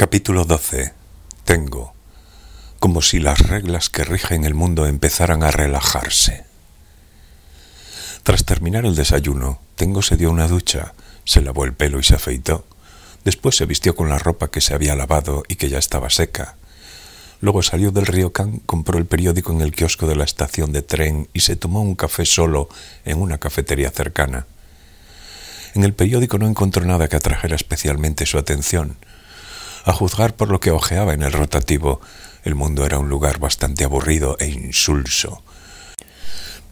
Capítulo 12. Tengo. Como si las reglas que rigen el mundo empezaran a relajarse. Tras terminar el desayuno, Tengo se dio una ducha, se lavó el pelo y se afeitó. Después se vistió con la ropa que se había lavado y que ya estaba seca. Luego salió del Ryokan, compró el periódico en el kiosco de la estación de tren y se tomó un café solo en una cafetería cercana. En el periódico no encontró nada que atrajera especialmente su atención. A juzgar por lo que hojeaba en el rotativo, el mundo era un lugar bastante aburrido e insulso.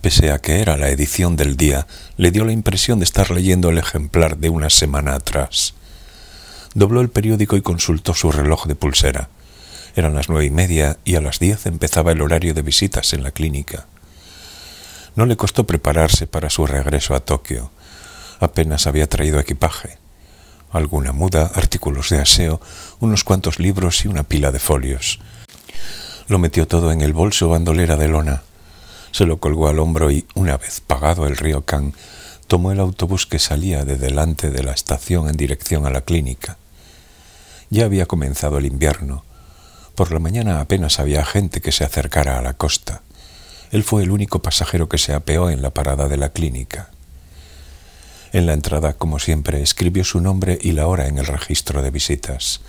Pese a que era la edición del día, le dio la impresión de estar leyendo el ejemplar de una semana atrás. Dobló el periódico y consultó su reloj de pulsera. Eran las 9:30 y a las 10 empezaba el horario de visitas en la clínica. No le costó prepararse para su regreso a Tokio. Apenas había traído equipaje. Alguna muda, artículos de aseo, unos cuantos libros y una pila de folios. Lo metió todo en el bolso bandolera de lona. Se lo colgó al hombro y, una vez pagado el Ryokan, tomó el autobús que salía de delante de la estación en dirección a la clínica. Ya había comenzado el invierno. Por la mañana apenas había gente que se acercara a la costa. Él fue el único pasajero que se apeó en la parada de la clínica. En la entrada, como siempre, escribió su nombre y la hora en el registro de visitas.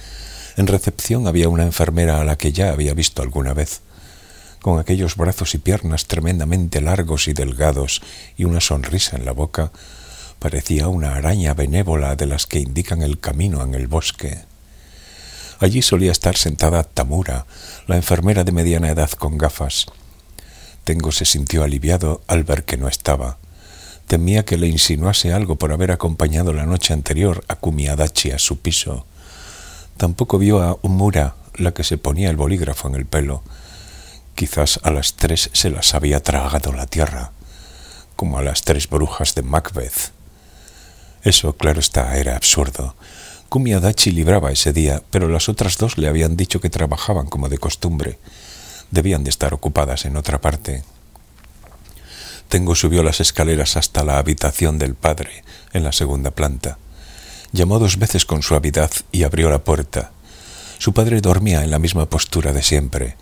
En recepción había una enfermera a la que ya había visto alguna vez. Con aquellos brazos y piernas tremendamente largos y delgados y una sonrisa en la boca, parecía una araña benévola de las que indican el camino en el bosque. Allí solía estar sentada Tamura, la enfermera de mediana edad con gafas. Tengo se sintió aliviado al ver que no estaba. Temía que le insinuase algo por haber acompañado la noche anterior a Kumiadachi a su piso. Tampoco vio a Umura, la que se ponía el bolígrafo en el pelo. Quizás a las 3 se las había tragado la tierra, como a las 3 brujas de Macbeth. Eso, claro está, era absurdo. Kumiadachi libraba ese día, pero las otras dos le habían dicho que trabajaban como de costumbre. Debían de estar ocupadas en otra parte. Tengo subió las escaleras hasta la habitación del padre, en la segunda planta. Llamó 2 veces con suavidad y abrió la puerta. Su padre dormía en la misma postura de siempre,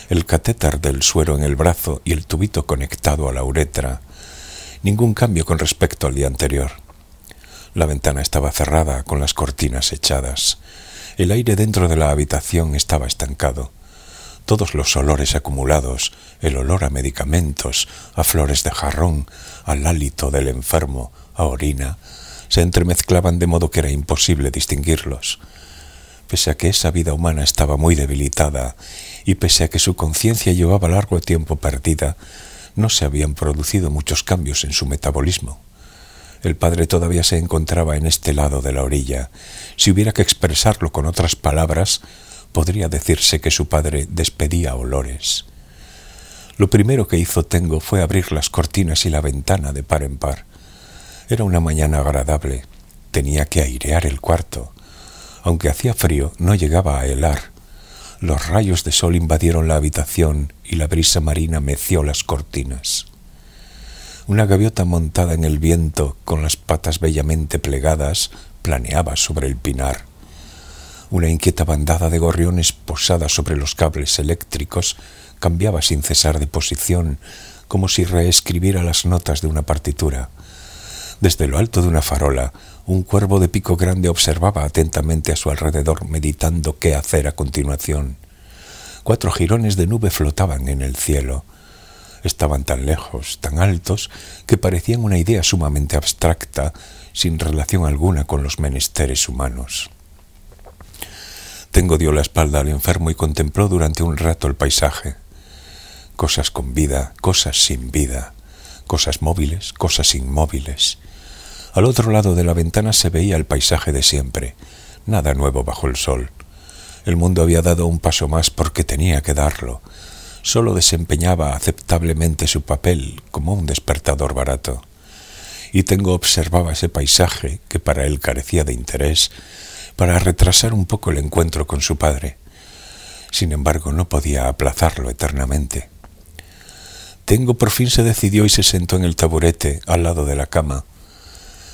el catéter del suero en el brazo y el tubito conectado a la uretra. Ningún cambio con respecto al día anterior. La ventana estaba cerrada, con las cortinas echadas. El aire dentro de la habitación estaba estancado. Todos los olores acumulados, el olor a medicamentos, a flores de jarrón, al hálito del enfermo, a orina, se entremezclaban de modo que era imposible distinguirlos. Pese a que esa vida humana estaba muy debilitada y pese a que su conciencia llevaba largo tiempo perdida, no se habían producido muchos cambios en su metabolismo. El padre todavía se encontraba en este lado de la orilla. Si hubiera que expresarlo con otras palabras, podría decirse que su padre despedía olores. Lo primero que hizo Tengo fue abrir las cortinas y la ventana de par en par. Era una mañana agradable. Tenía que airear el cuarto. Aunque hacía frío, no llegaba a helar. Los rayos de sol invadieron la habitación y la brisa marina meció las cortinas. Una gaviota montada en el viento, con las patas bellamente plegadas, planeaba sobre el pinar. Una inquieta bandada de gorriones posada sobre los cables eléctricos cambiaba sin cesar de posición, como si reescribiera las notas de una partitura. Desde lo alto de una farola, un cuervo de pico grande observaba atentamente a su alrededor, meditando qué hacer a continuación. 4 jirones de nube flotaban en el cielo. Estaban tan lejos, tan altos, que parecían una idea sumamente abstracta, sin relación alguna con los menesteres humanos. Tengo dio la espalda al enfermo y contempló durante un rato el paisaje. Cosas con vida, cosas sin vida, cosas móviles, cosas inmóviles. Al otro lado de la ventana se veía el paisaje de siempre, nada nuevo bajo el sol. El mundo había dado un paso más porque tenía que darlo. Solo desempeñaba aceptablemente su papel como un despertador barato. Y Tengo observaba ese paisaje, que para él carecía de interés, para retrasar un poco el encuentro con su padre. Sin embargo, no podía aplazarlo eternamente. Tengo por fin se decidió y se sentó en el taburete al lado de la cama.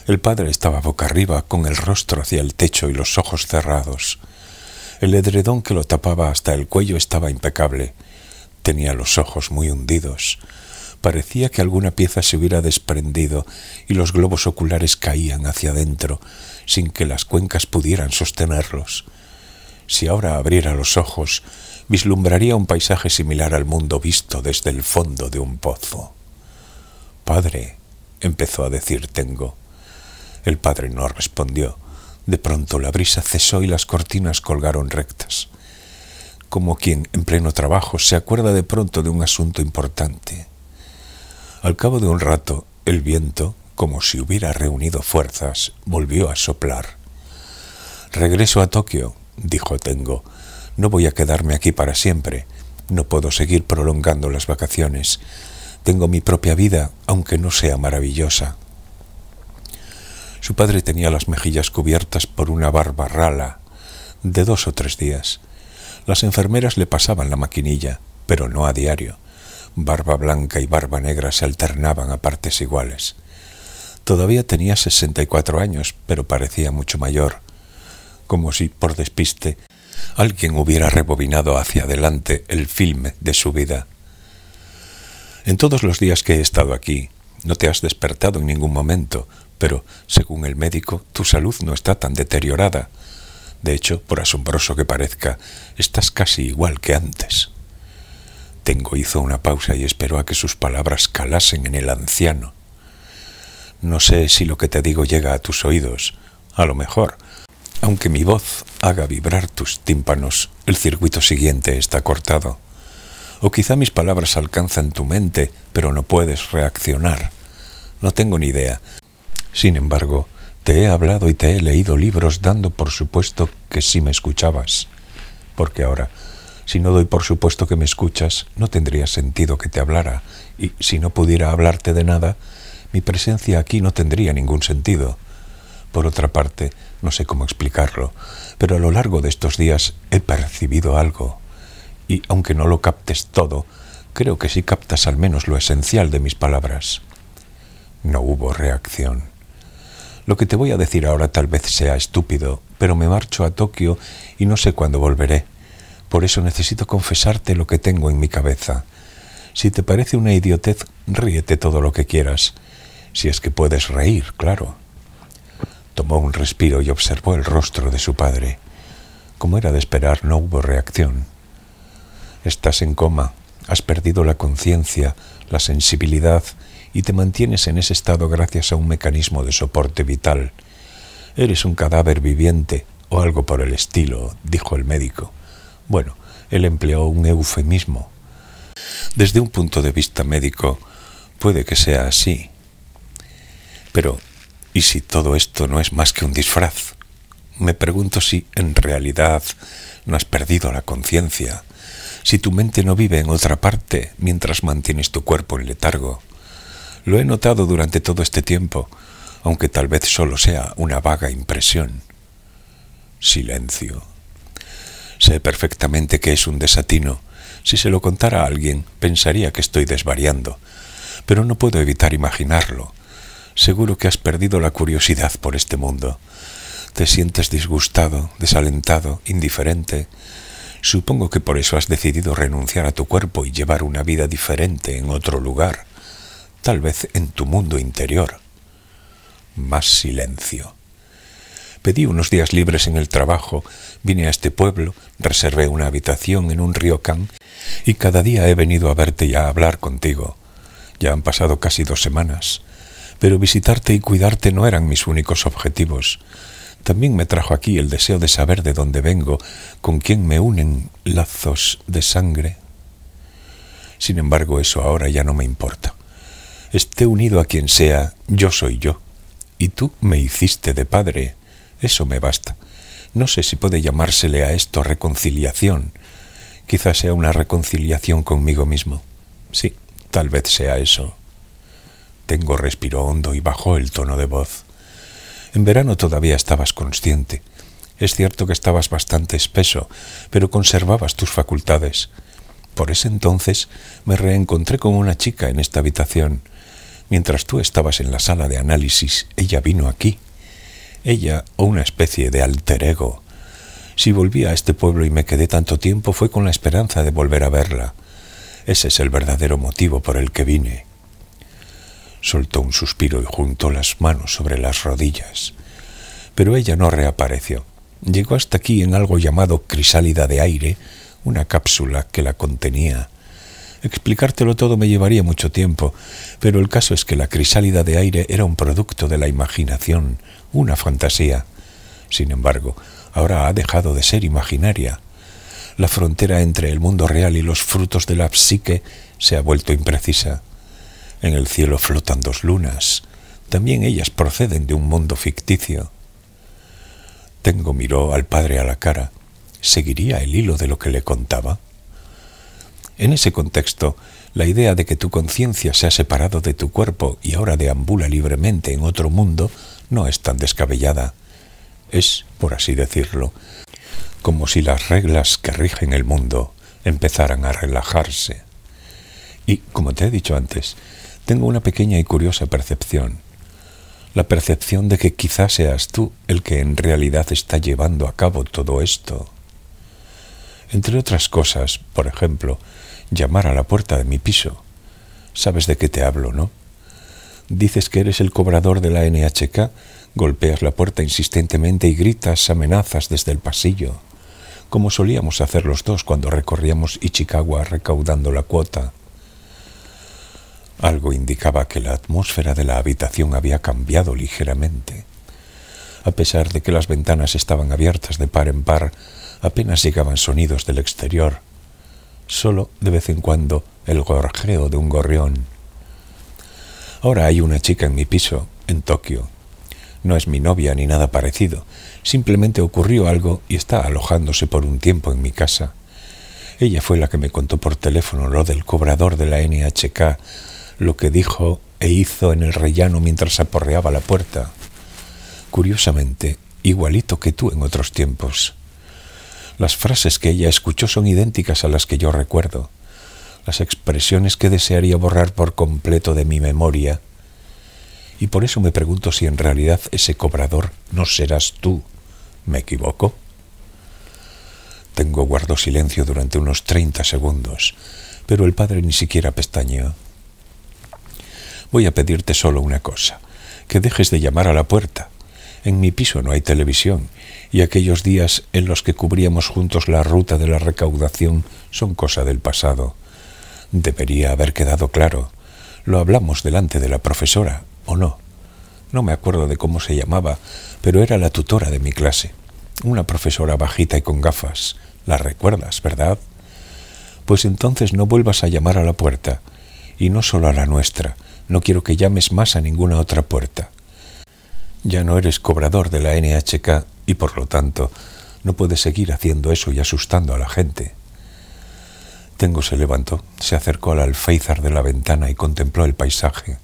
El padre estaba boca arriba, con el rostro hacia el techo y los ojos cerrados. El edredón que lo tapaba hasta el cuello estaba impecable. Tenía los ojos muy hundidos. Parecía que alguna pieza se hubiera desprendido y los globos oculares caían hacia adentro, sin que las cuencas pudieran sostenerlos. Si ahora abriera los ojos, vislumbraría un paisaje similar al mundo visto desde el fondo de un pozo. «Padre», empezó a decir Tengo. El padre no respondió. De pronto la brisa cesó y las cortinas colgaron rectas, como quien en pleno trabajo se acuerda de pronto de un asunto importante. Al cabo de un rato, el viento, como si hubiera reunido fuerzas, volvió a soplar. «Regreso a Tokio», dijo Tengo. «No voy a quedarme aquí para siempre. No puedo seguir prolongando las vacaciones. Tengo mi propia vida, aunque no sea maravillosa». Su padre tenía las mejillas cubiertas por una barba rala, de 2 o 3 días. Las enfermeras le pasaban la maquinilla, pero no a diario. Barba blanca y barba negra se alternaban a partes iguales. Todavía tenía 64 años, pero parecía mucho mayor, como si, por despiste, alguien hubiera rebobinado hacia adelante el filme de su vida. «En todos los días que he estado aquí, no te has despertado en ningún momento, pero, según el médico, tu salud no está tan deteriorada. De hecho, por asombroso que parezca, estás casi igual que antes». Tengo hizo una pausa y esperó a que sus palabras calasen en el anciano. «No sé si lo que te digo llega a tus oídos. A lo mejor, aunque mi voz haga vibrar tus tímpanos, el circuito siguiente está cortado. O quizá mis palabras alcanzan tu mente, pero no puedes reaccionar. No tengo ni idea. Sin embargo, te he hablado y te he leído libros dando por supuesto que sí me escuchabas. Porque ahora, si no doy por supuesto que me escuchas, no tendría sentido que te hablara, y si no pudiera hablarte de nada, mi presencia aquí no tendría ningún sentido. Por otra parte, no sé cómo explicarlo, pero a lo largo de estos días he percibido algo, y aunque no lo captes todo, creo que sí captas al menos lo esencial de mis palabras». No hubo reacción. «Lo que te voy a decir ahora tal vez sea estúpido, pero me marcho a Tokio y no sé cuándo volveré. Por eso necesito confesarte lo que tengo en mi cabeza. Si te parece una idiotez, ríete todo lo que quieras. Si es que puedes reír, claro». Tomó un respiro y observó el rostro de su padre. Como era de esperar, no hubo reacción. «Estás en coma, has perdido la conciencia, la sensibilidad, y te mantienes en ese estado gracias a un mecanismo de soporte vital. Eres un cadáver viviente, o algo por el estilo», dijo el médico. Bueno, él empleó un eufemismo. Desde un punto de vista médico, puede que sea así. Pero, ¿y si todo esto no es más que un disfraz? Me pregunto si, en realidad, no has perdido la conciencia, si tu mente no vive en otra parte mientras mantienes tu cuerpo en letargo. Lo he notado durante todo este tiempo, aunque tal vez solo sea una vaga impresión. Silencio. Sé perfectamente que es un desatino. Si se lo contara a alguien, pensaría que estoy desvariando, pero no puedo evitar imaginarlo. Seguro que has perdido la curiosidad por este mundo. Te sientes disgustado, desalentado, indiferente. Supongo que por eso has decidido renunciar a tu cuerpo y llevar una vida diferente en otro lugar. Tal vez en tu mundo interior. Más silencio. Pedí unos días libres en el trabajo, vine a este pueblo, reservé una habitación en un ryokan y cada día he venido a verte y a hablar contigo. Ya han pasado casi 2 semanas, pero visitarte y cuidarte no eran mis únicos objetivos. También me trajo aquí el deseo de saber de dónde vengo, con quién me unen lazos de sangre. Sin embargo, eso ahora ya no me importa. Esté unido a quien sea, yo soy yo. Y tú me hiciste de padre. Eso me basta. No sé si puede llamársele a esto reconciliación. Quizás sea una reconciliación conmigo mismo. Sí, tal vez sea eso. Tengo respiró hondo y bajó el tono de voz. En verano todavía estabas consciente. Es cierto que estabas bastante espeso, pero conservabas tus facultades. Por ese entonces me reencontré con una chica en esta habitación. Mientras tú estabas en la sala de análisis, ella vino aquí. Ella, o una especie de alter ego. Si volví a este pueblo y me quedé tanto tiempo fue con la esperanza de volver a verla. Ese es el verdadero motivo por el que vine. Soltó un suspiro y juntó las manos sobre las rodillas. Pero ella no reapareció. Llegó hasta aquí en algo llamado crisálida de aire, una cápsula que la contenía. Explicártelo todo me llevaría mucho tiempo, pero el caso es que la crisálida de aire era un producto de la imaginación, una fantasía. Sin embargo, ahora ha dejado de ser imaginaria. La frontera entre el mundo real y los frutos de la psique se ha vuelto imprecisa. En el cielo flotan 2 lunas. También ellas proceden de un mundo ficticio. Tengo miró al padre a la cara. ¿Seguiría el hilo de lo que le contaba? En ese contexto, la idea de que tu conciencia se ha separado de tu cuerpo y ahora deambula libremente en otro mundo no es tan descabellada. Es, por así decirlo, como si las reglas que rigen el mundo empezaran a relajarse. Y, como te he dicho antes, tengo una pequeña y curiosa percepción. La percepción de que quizás seas tú el que en realidad está llevando a cabo todo esto. Entre otras cosas, por ejemplo, llamar a la puerta de mi piso. Sabes de qué te hablo, ¿no? Dices que eres el cobrador de la NHK, golpeas la puerta insistentemente y gritas amenazas desde el pasillo, como solíamos hacer los dos cuando recorríamos Ichikawa recaudando la cuota. Algo indicaba que la atmósfera de la habitación había cambiado ligeramente. A pesar de que las ventanas estaban abiertas de par en par, apenas llegaban sonidos del exterior. Solo, de vez en cuando, el gorjeo de un gorrión. Ahora hay una chica en mi piso, en Tokio. No es mi novia ni nada parecido. Simplemente ocurrió algo y está alojándose por un tiempo en mi casa. Ella fue la que me contó por teléfono lo del cobrador de la NHK, lo que dijo e hizo en el rellano mientras aporreaba la puerta. Curiosamente, igualito que tú en otros tiempos. Las frases que ella escuchó son idénticas a las que yo recuerdo. Las expresiones que desearía borrar por completo de mi memoria. Y por eso me pregunto si en realidad ese cobrador no serás tú. ¿Me equivoco? Guardó silencio durante unos 30 segundos, pero el padre ni siquiera pestañeó. Voy a pedirte solo una cosa, que dejes de llamar a la puerta. En mi piso no hay televisión, y aquellos días en los que cubríamos juntos la ruta de la recaudación son cosa del pasado. Debería haber quedado claro. Lo hablamos delante de la profesora, ¿o no? No me acuerdo de cómo se llamaba, pero era la tutora de mi clase. Una profesora bajita y con gafas. La recuerdas, ¿verdad? Pues entonces no vuelvas a llamar a la puerta. Y no solo a la nuestra. No quiero que llames más a ninguna otra puerta. Ya no eres cobrador de la NHK y por lo tanto no puedes seguir haciendo eso y asustando a la gente. Tengo se levantó, se acercó al alféizar de la ventana y contempló el paisaje.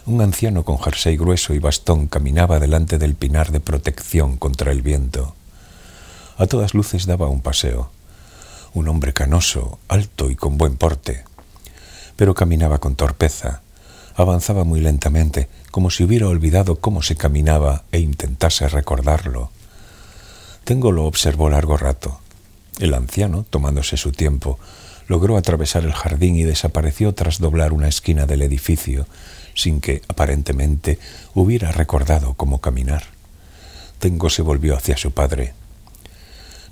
Un anciano con jersey grueso y bastón caminaba delante del pinar de protección contra el viento. A todas luces daba un paseo. Un hombre canoso, alto y con buen porte. Pero caminaba con torpeza. Avanzaba muy lentamente, como si hubiera olvidado cómo se caminaba e intentase recordarlo. Tengo lo observó largo rato. El anciano, tomándose su tiempo, logró atravesar el jardín y desapareció tras doblar una esquina del edificio, sin que, aparentemente, hubiera recordado cómo caminar. Tengo se volvió hacia su padre.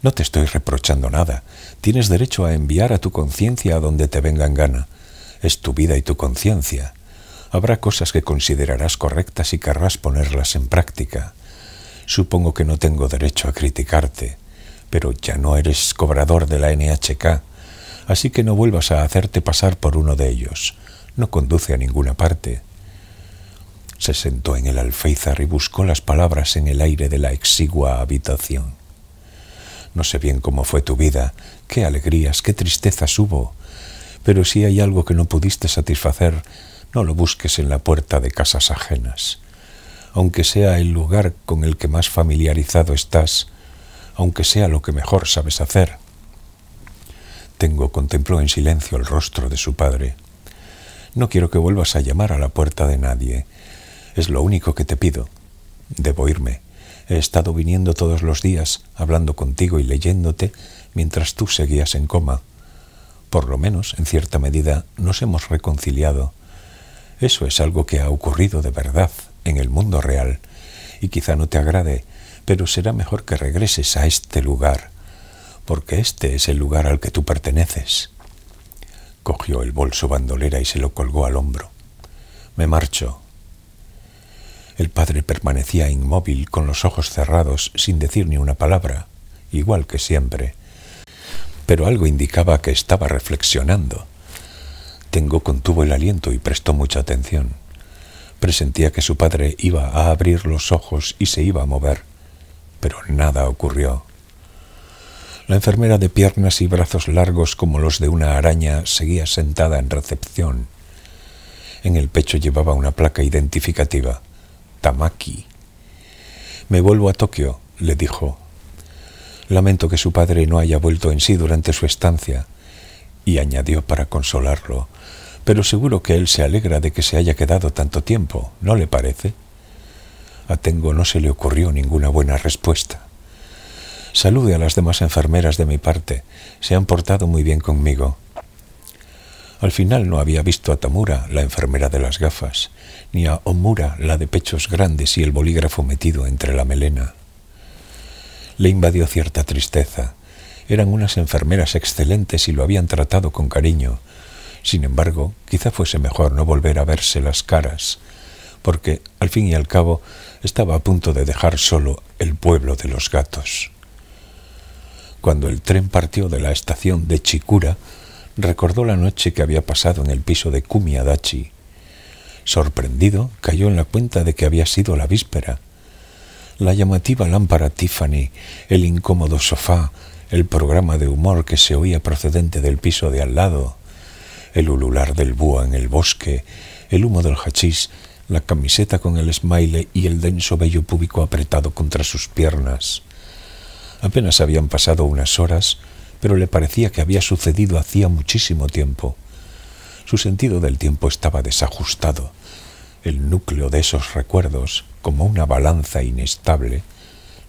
No te estoy reprochando nada. Tienes derecho a enviar a tu conciencia a donde te venga en gana. Es tu vida y tu conciencia. Habrá cosas que considerarás correctas y querrás ponerlas en práctica. Supongo que no tengo derecho a criticarte, pero ya no eres cobrador de la NHK, así que no vuelvas a hacerte pasar por uno de ellos. No conduce a ninguna parte. Se sentó en el alféizar y buscó las palabras en el aire de la exigua habitación. No sé bien cómo fue tu vida, qué alegrías, qué tristezas hubo, pero si hay algo que no pudiste satisfacer, no lo busques en la puerta de casas ajenas. Aunque sea el lugar con el que más familiarizado estás, aunque sea lo que mejor sabes hacer. Tengo contempló en silencio el rostro de su padre. No quiero que vuelvas a llamar a la puerta de nadie. Es lo único que te pido. Debo irme. He estado viniendo todos los días, hablando contigo y leyéndote, mientras tú seguías en coma. Por lo menos, en cierta medida, nos hemos reconciliado. Eso es algo que ha ocurrido de verdad en el mundo real, y quizá no te agrade, pero será mejor que regreses a este lugar, porque este es el lugar al que tú perteneces. Cogió el bolso bandolera y se lo colgó al hombro. Me marcho. El padre permanecía inmóvil, con los ojos cerrados, sin decir ni una palabra, igual que siempre. Pero algo indicaba que estaba reflexionando. Tengo contuvo el aliento y prestó mucha atención. Presentía que su padre iba a abrir los ojos y se iba a mover, pero nada ocurrió. La enfermera de piernas y brazos largos como los de una araña seguía sentada en recepción. En el pecho llevaba una placa identificativa. Tamaki. Me vuelvo a Tokio, le dijo. Lamento que su padre no haya vuelto en sí durante su estancia. Y añadió para consolarlo, pero seguro que él se alegra de que se haya quedado tanto tiempo, ¿no le parece? A Tengo no se le ocurrió ninguna buena respuesta. Salude a las demás enfermeras de mi parte, se han portado muy bien conmigo. Al final no había visto a Tamura, la enfermera de las gafas, ni a Omura, la de pechos grandes y el bolígrafo metido entre la melena. Le invadió cierta tristeza. Eran unas enfermeras excelentes y lo habían tratado con cariño. Sin embargo, quizá fuese mejor no volver a verse las caras, porque, al fin y al cabo, estaba a punto de dejar solo el pueblo de los gatos. Cuando el tren partió de la estación de Chikura, recordó la noche que había pasado en el piso de Kumi Adachi. Sorprendido, cayó en la cuenta de que había sido la víspera. La llamativa lámpara Tiffany, el incómodo sofá, el programa de humor que se oía procedente del piso de al lado, el ulular del búho en el bosque, el humo del hachís, la camiseta con el smiley y el denso vello púbico apretado contra sus piernas. Apenas habían pasado unas horas, pero le parecía que había sucedido hacía muchísimo tiempo. Su sentido del tiempo estaba desajustado. El núcleo de esos recuerdos, como una balanza inestable,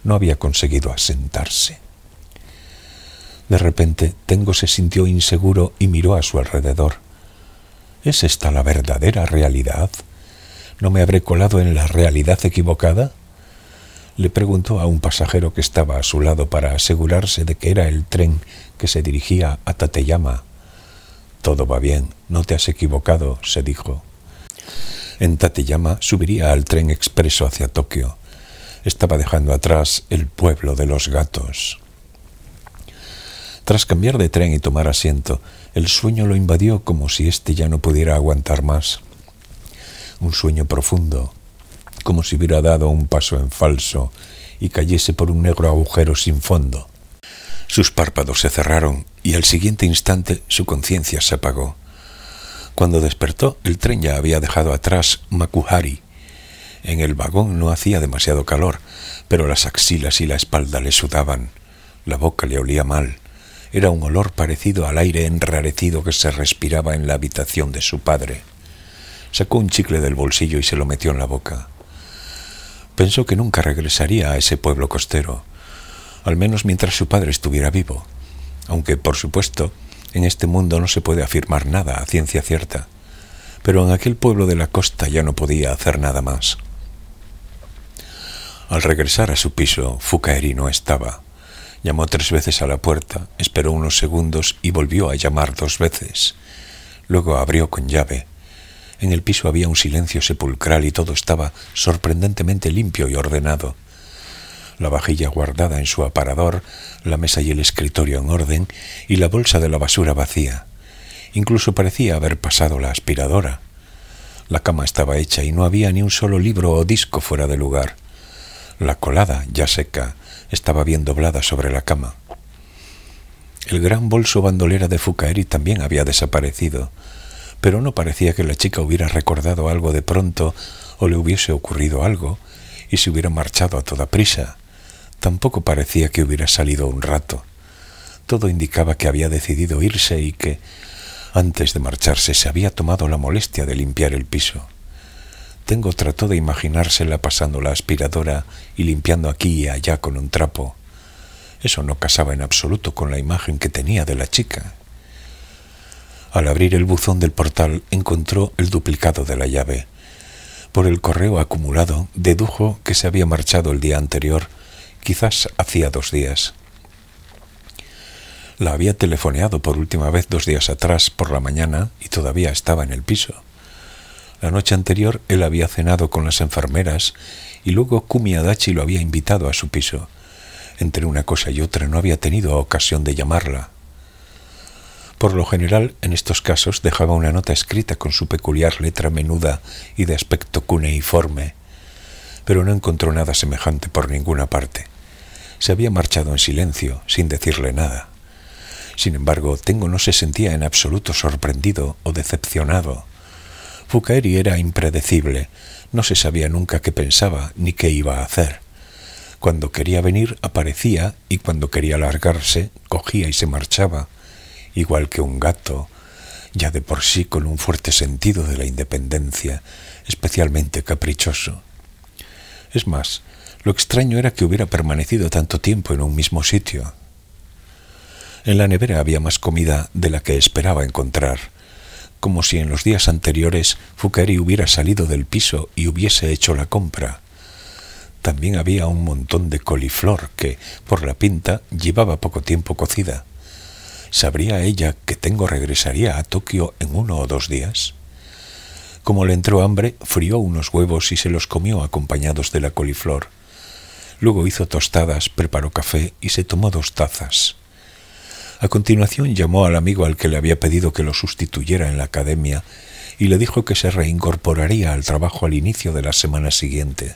no había conseguido asentarse. De repente, Tengo se sintió inseguro y miró a su alrededor. ¿Es esta la verdadera realidad? ¿No me habré colado en la realidad equivocada? Le preguntó a un pasajero que estaba a su lado para asegurarse de que era el tren que se dirigía a Tateyama. Todo va bien, no te has equivocado, se dijo. En Tateyama subiría al tren expreso hacia Tokio. Estaba dejando atrás el pueblo de los gatos. Tras cambiar de tren y tomar asiento, el sueño lo invadió como si éste ya no pudiera aguantar más. Un sueño profundo, como si hubiera dado un paso en falso y cayese por un negro agujero sin fondo. Sus párpados se cerraron y al siguiente instante su conciencia se apagó. Cuando despertó, el tren ya había dejado atrás Makuhari. En el vagón no hacía demasiado calor, pero las axilas y la espalda le sudaban. La boca le olía mal. Era un olor parecido al aire enrarecido que se respiraba en la habitación de su padre. Sacó un chicle del bolsillo y se lo metió en la boca. Pensó que nunca regresaría a ese pueblo costero, al menos mientras su padre estuviera vivo, aunque, por supuesto, en este mundo no se puede afirmar nada a ciencia cierta, pero en aquel pueblo de la costa ya no podía hacer nada más. Al regresar a su piso, Fukaeri no estaba. Llamó 3 veces a la puerta, esperó unos segundos y volvió a llamar 2 veces. Luego abrió con llave. En el piso había un silencio sepulcral y todo estaba sorprendentemente limpio y ordenado. La vajilla guardada en su aparador, la mesa y el escritorio en orden y la bolsa de la basura vacía. Incluso parecía haber pasado la aspiradora. La cama estaba hecha y no había ni un solo libro o disco fuera de lugar. La colada, ya seca, estaba bien doblada sobre la cama. El gran bolso bandolera de Fukaeri también había desaparecido, pero no parecía que la chica hubiera recordado algo de pronto o le hubiese ocurrido algo y se hubiera marchado a toda prisa. Tampoco parecía que hubiera salido un rato. Todo indicaba que había decidido irse y que, antes de marcharse, se había tomado la molestia de limpiar el piso. Tengo trató de imaginársela pasando la aspiradora y limpiando aquí y allá con un trapo. Eso no casaba en absoluto con la imagen que tenía de la chica. Al abrir el buzón del portal encontró el duplicado de la llave. Por el correo acumulado dedujo que se había marchado el día anterior, quizás hacía 2 días. La había telefoneado por última vez 2 días atrás por la mañana y todavía estaba en el piso. La noche anterior él había cenado con las enfermeras y luego Kumi Adachi lo había invitado a su piso. Entre una cosa y otra no había tenido ocasión de llamarla. Por lo general, en estos casos dejaba una nota escrita con su peculiar letra menuda y de aspecto cuneiforme, pero no encontró nada semejante por ninguna parte. Se había marchado en silencio, sin decirle nada. Sin embargo, Tengo no se sentía en absoluto sorprendido o decepcionado. Fukaeri era impredecible, no se sabía nunca qué pensaba ni qué iba a hacer. Cuando quería venir aparecía y cuando quería largarse cogía y se marchaba, igual que un gato, ya de por sí con un fuerte sentido de la independencia, especialmente caprichoso. Es más, lo extraño era que hubiera permanecido tanto tiempo en un mismo sitio. En la nevera había más comida de la que esperaba encontrar, como si en los días anteriores Fukaeri hubiera salido del piso y hubiese hecho la compra. También había un montón de coliflor que, por la pinta, llevaba poco tiempo cocida. ¿Sabría ella que Tengo regresaría a Tokio en 1 o 2 días? Como le entró hambre, frió unos huevos y se los comió acompañados de la coliflor. Luego hizo tostadas, preparó café y se tomó 2 tazas. A continuación llamó al amigo al que le había pedido que lo sustituyera en la academia y le dijo que se reincorporaría al trabajo al inicio de la semana siguiente.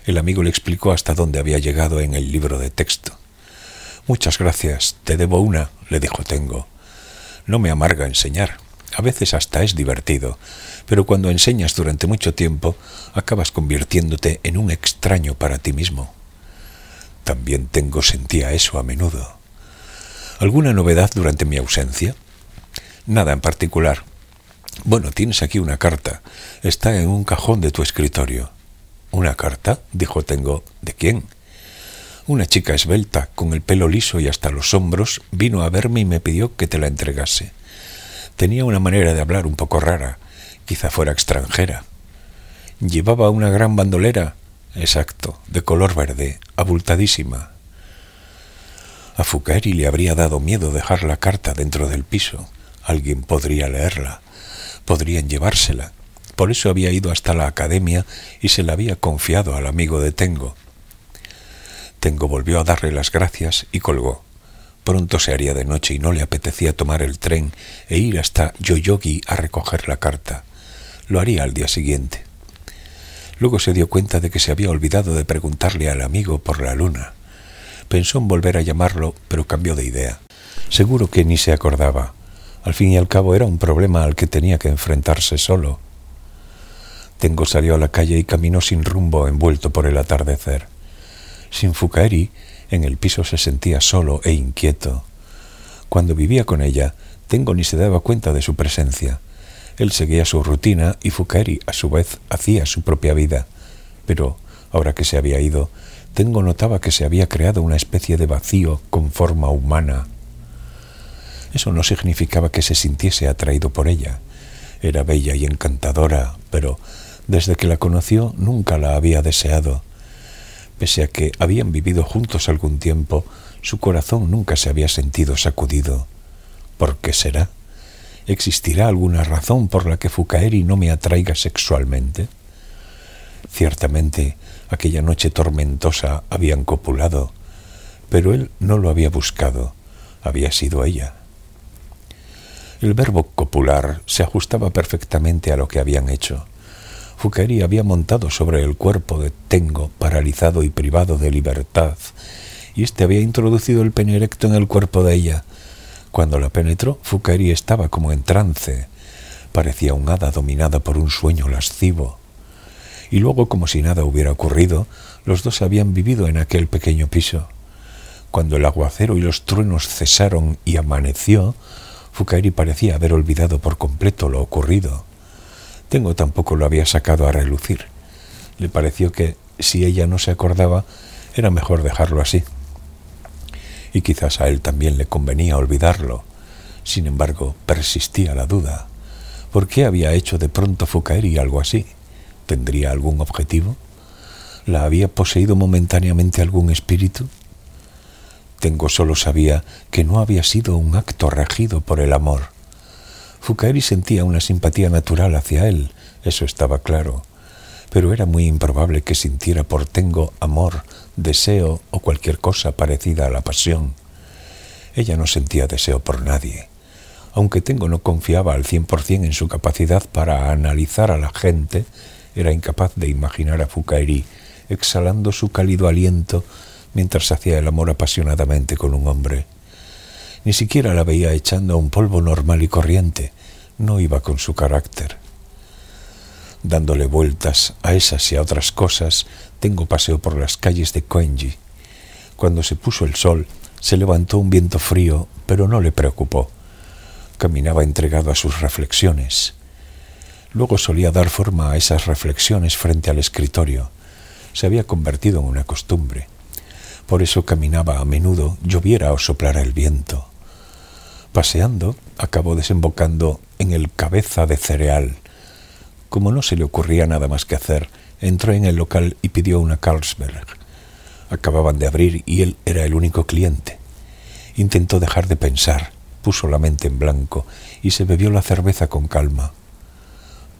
El amigo le explicó hasta dónde había llegado en el libro de texto. «Muchas gracias, te debo una», le dijo Tengo. «No me amarga enseñar, a veces hasta es divertido, pero cuando enseñas durante mucho tiempo acabas convirtiéndote en un extraño para ti mismo». También Tengo sentía eso a menudo. ¿Alguna novedad durante mi ausencia? Nada en particular. Bueno, tienes aquí una carta. Está en un cajón de tu escritorio. ¿Una carta?, dijo Tengo. ¿De quién? Una chica esbelta, con el pelo liso y hasta los hombros, vino a verme y me pidió que te la entregase. Tenía una manera de hablar un poco rara. Quizá fuera extranjera. ¿Llevaba una gran bandolera? Exacto, de color verde, abultadísima. A Fukaeri le habría dado miedo dejar la carta dentro del piso. Alguien podría leerla. Podrían llevársela. Por eso había ido hasta la academia y se la había confiado al amigo de Tengo. Tengo volvió a darle las gracias y colgó. Pronto se haría de noche y no le apetecía tomar el tren e ir hasta Yoyogi a recoger la carta. Lo haría al día siguiente. Luego se dio cuenta de que se había olvidado de preguntarle al amigo por la luna. Pensó en volver a llamarlo, pero cambió de idea. Seguro que ni se acordaba. Al fin y al cabo era un problema al que tenía que enfrentarse solo. Tengo salió a la calle y caminó sin rumbo, envuelto por el atardecer. Sin Fukaeri, en el piso se sentía solo e inquieto. Cuando vivía con ella, Tengo ni se daba cuenta de su presencia. Él seguía su rutina y Fukaeri, a su vez, hacía su propia vida. Pero, ahora que se había ido, Tengo notaba que se había creado una especie de vacío con forma humana. Eso no significaba que se sintiese atraído por ella. Era bella y encantadora, pero desde que la conoció nunca la había deseado. Pese a que habían vivido juntos algún tiempo, su corazón nunca se había sentido sacudido. ¿Por qué será? ¿Existirá alguna razón por la que Fukaeri no me atraiga sexualmente? Ciertamente, aquella noche tormentosa habían copulado, pero él no lo había buscado, había sido ella. El verbo copular se ajustaba perfectamente a lo que habían hecho. Fukaeri había montado sobre el cuerpo de Tengo, paralizado y privado de libertad, y éste había introducido el pene erecto en el cuerpo de ella. Cuando la penetró, Fukaeri estaba como en trance. Parecía un hada dominada por un sueño lascivo. Y luego, como si nada hubiera ocurrido, los dos habían vivido en aquel pequeño piso. Cuando el aguacero y los truenos cesaron y amaneció, Fukaeri parecía haber olvidado por completo lo ocurrido. Tengo tampoco lo había sacado a relucir. Le pareció que, si ella no se acordaba, era mejor dejarlo así. Y quizás a él también le convenía olvidarlo. Sin embargo, persistía la duda. ¿Por qué había hecho de pronto Fukaeri algo así? ¿Tendría algún objetivo? ¿La había poseído momentáneamente algún espíritu? Tengo solo sabía que no había sido un acto regido por el amor. Fukaeri sentía una simpatía natural hacia él, eso estaba claro, pero era muy improbable que sintiera por Tengo amor, deseo o cualquier cosa parecida a la pasión. Ella no sentía deseo por nadie. Aunque Tengo no confiaba al 100% en su capacidad para analizar a la gente, era incapaz de imaginar a Fukaeri exhalando su cálido aliento mientras hacía el amor apasionadamente con un hombre. Ni siquiera la veía echando un polvo normal y corriente, no iba con su carácter. Dándole vueltas a esas y a otras cosas, Tengo paseo por las calles de Koenji. Cuando se puso el sol, se levantó un viento frío, pero no le preocupó. Caminaba entregado a sus reflexiones. Luego solía dar forma a esas reflexiones frente al escritorio. Se había convertido en una costumbre. Por eso caminaba a menudo, lloviera o soplara el viento. Paseando, acabó desembocando en el Cabeza de Cereal. Como no se le ocurría nada más que hacer, entró en el local y pidió una Carlsberg. Acababan de abrir y él era el único cliente. Intentó dejar de pensar, puso la mente en blanco y se bebió la cerveza con calma.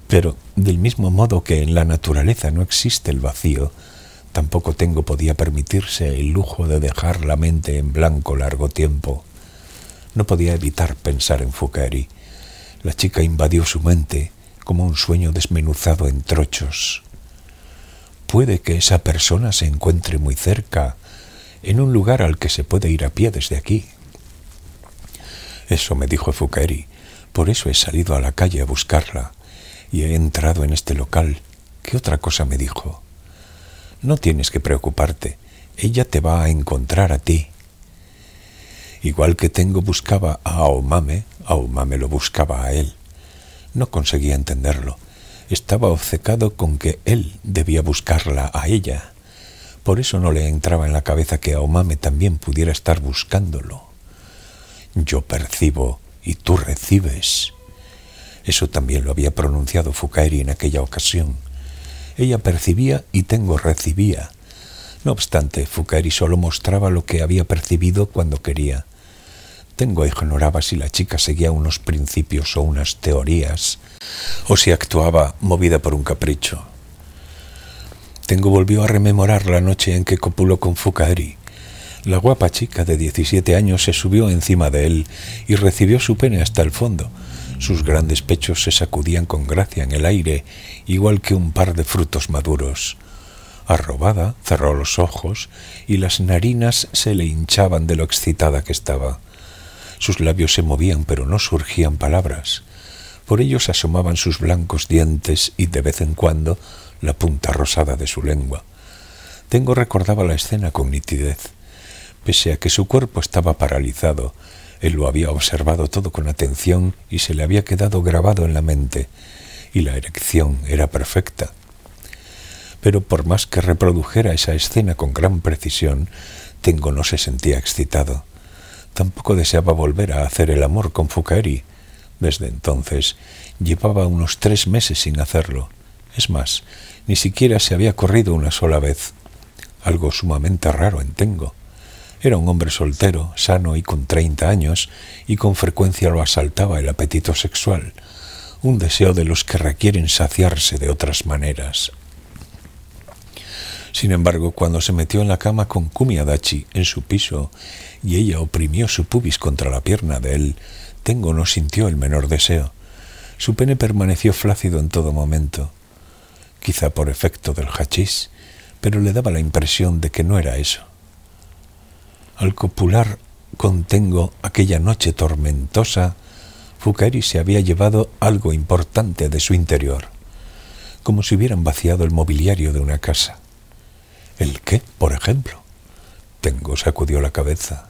Pero, del mismo modo que en la naturaleza no existe el vacío, tampoco podía permitirse el lujo de dejar la mente en blanco largo tiempo. No podía evitar pensar en Fukaeri. La chica invadió su mente como un sueño desmenuzado en trochos. Puede que esa persona se encuentre muy cerca, en un lugar al que se puede ir a pie desde aquí. Eso me dijo Fukaeri, por eso he salido a la calle a buscarla y he entrado en este local. ¿Qué otra cosa me dijo? No tienes que preocuparte, ella te va a encontrar a ti. Igual que Tengo buscaba a Aomame lo buscaba a él. No conseguía entenderlo. Estaba obcecado con que él debía buscarla a ella. Por eso no le entraba en la cabeza que Aomame también pudiera estar buscándolo. Yo percibo y tú recibes. Eso también lo había pronunciado Fukaeri en aquella ocasión. Ella percibía y Tengo recibía. No obstante, Fukaeri solo mostraba lo que había percibido cuando quería. Tengo ignoraba si la chica seguía unos principios o unas teorías, o si actuaba movida por un capricho. Tengo volvió a rememorar la noche en que copuló con Fukaeri. La guapa chica de 17 años se subió encima de él y recibió su pene hasta el fondo. Sus grandes pechos se sacudían con gracia en el aire, igual que un par de frutos maduros. Arrobada, cerró los ojos y las narinas se le hinchaban de lo excitada que estaba. Sus labios se movían, pero no surgían palabras. Por ellos asomaban sus blancos dientes y, de vez en cuando, la punta rosada de su lengua. Tengo recordaba la escena con nitidez. Pese a que su cuerpo estaba paralizado, él lo había observado todo con atención y se le había quedado grabado en la mente, y la erección era perfecta. Pero por más que reprodujera esa escena con gran precisión, Tengo no se sentía excitado. Tampoco deseaba volver a hacer el amor con Fukaeri. Desde entonces llevaba unos 3 meses sin hacerlo. Es más, ni siquiera se había corrido una sola vez. Algo sumamente raro en Tengo. Era un hombre soltero, sano y con 30 años, y con frecuencia lo asaltaba el apetito sexual, un deseo de los que requieren saciarse de otras maneras. Sin embargo, cuando se metió en la cama con Kumi Adachi en su piso y ella oprimió su pubis contra la pierna de él, Tengo no sintió el menor deseo. Su pene permaneció flácido en todo momento, quizá por efecto del hachís, pero le daba la impresión de que no era eso. Al copular con Tengo aquella noche tormentosa, Fukaeri se había llevado algo importante de su interior, como si hubieran vaciado el mobiliario de una casa. ¿El qué, por ejemplo? Tengo sacudió la cabeza.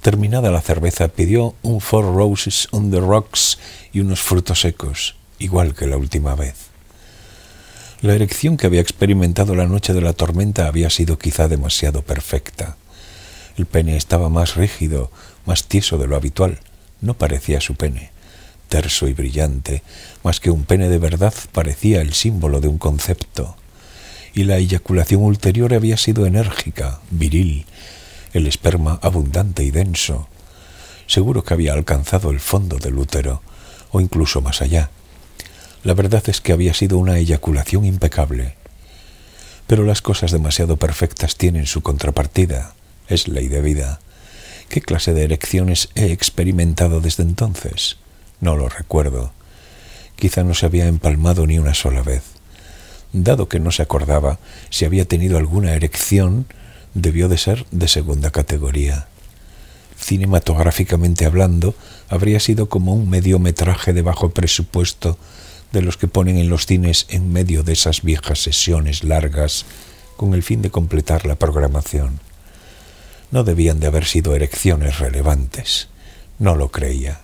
Terminada la cerveza, pidió un 4 Roses on the Rocks y unos frutos secos. igual que la última vez. La erección que había experimentado la noche de la tormenta había sido quizá demasiado perfecta. El pene estaba más rígido, más tieso de lo habitual. No parecía su pene, terso y brillante, más que un pene de verdad parecía el símbolo de un concepto. Y la eyaculación ulterior había sido enérgica, viril, el esperma abundante y denso. Seguro que había alcanzado el fondo del útero, o incluso más allá. La verdad es que había sido una eyaculación impecable. Pero las cosas demasiado perfectas tienen su contrapartida. Es ley de vida. ¿Qué clase de erecciones he experimentado desde entonces? No lo recuerdo. Quizá no se había empalmado ni una sola vez. Dado que no se acordaba si había tenido alguna erección, debió de ser de segunda categoría. Cinematográficamente hablando, habría sido como un mediometraje de bajo presupuesto de los que ponen en los cines en medio de esas viejas sesiones largas con el fin de completar la programación. No debían de haber sido erecciones relevantes. No lo creía.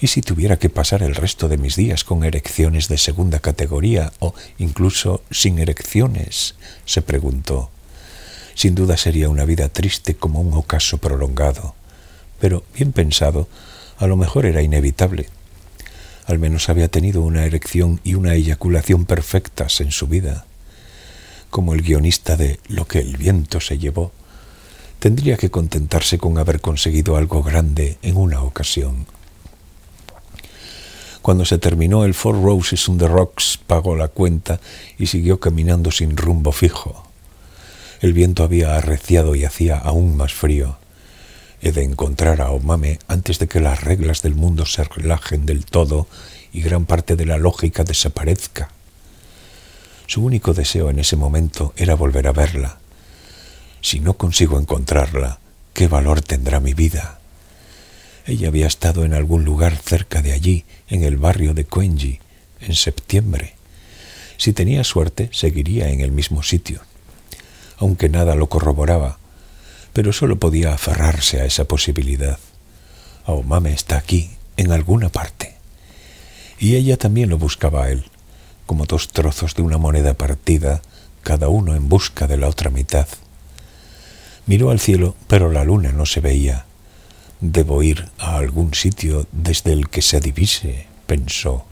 ¿Y si tuviera que pasar el resto de mis días con erecciones de segunda categoría o incluso sin erecciones?, se preguntó. Sin duda sería una vida triste como un ocaso prolongado, pero bien pensado, a lo mejor era inevitable. Al menos había tenido una erección y una eyaculación perfectas en su vida. Como el guionista de Lo que el viento se llevó, tendría que contentarse con haber conseguido algo grande en una ocasión. Cuando se terminó el Four Roses on the Rocks, pagó la cuenta y siguió caminando sin rumbo fijo. El viento había arreciado y hacía aún más frío. He de encontrar a Omame antes de que las reglas del mundo se relajen del todo y gran parte de la lógica desaparezca. Su único deseo en ese momento era volver a verla. Si no consigo encontrarla, ¿qué valor tendrá mi vida? Ella había estado en algún lugar cerca de allí, en el barrio de Koenji, en septiembre. Si tenía suerte, seguiría en el mismo sitio. Aunque nada lo corroboraba, pero solo podía aferrarse a esa posibilidad. Aomame está aquí, en alguna parte. Y ella también lo buscaba a él, como dos trozos de una moneda partida, cada uno en busca de la otra mitad. Miró al cielo, pero la luna no se veía. Debo ir a algún sitio desde el que se divise, pensó.